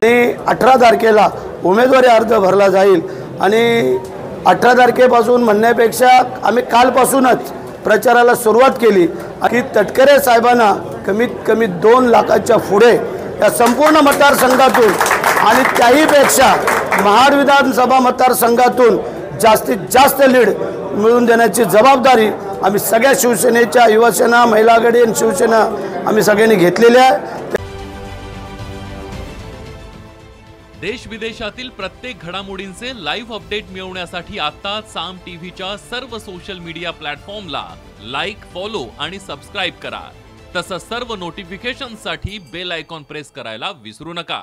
आणि 18 तारखेला उमेदवारी अर्ज भरला जाईल आणि 18 तारखेपासून म्हणण्यापेक्षा आम्ही कालपासूनच प्रचाराला सुरुवात केली की तटकरे साहेबांना कमीत कमी 2 लाखाच्या पुढे या संपूर्ण मतदारसंघातून आणि त्याहीपेक्षा महाड विधानसभा मतदारसंघातून जास्तीत जास्त लीड मिळवून देण्याची जबाबदारी आम्ही सगळ्या शिवसेनेच्या युवासेना महिला आघाडी आणि शिवसेना आम्ही सगळ्यांनी घेतलेली आहे। देश विदेशातील प्रत्येक घडामोडींचे लाईव्ह अपडेट मिळवण्यासाठी आता साम टीव्हीच्या सर्व सोशल मीडिया प्लॅटफॉर्मला लाईक, फॉलो आणि सबस्क्राइब करा। तसंच सर्व नोटिफिकेशनसाठी बेल आयकॉन प्रेस करायला विसरू नका।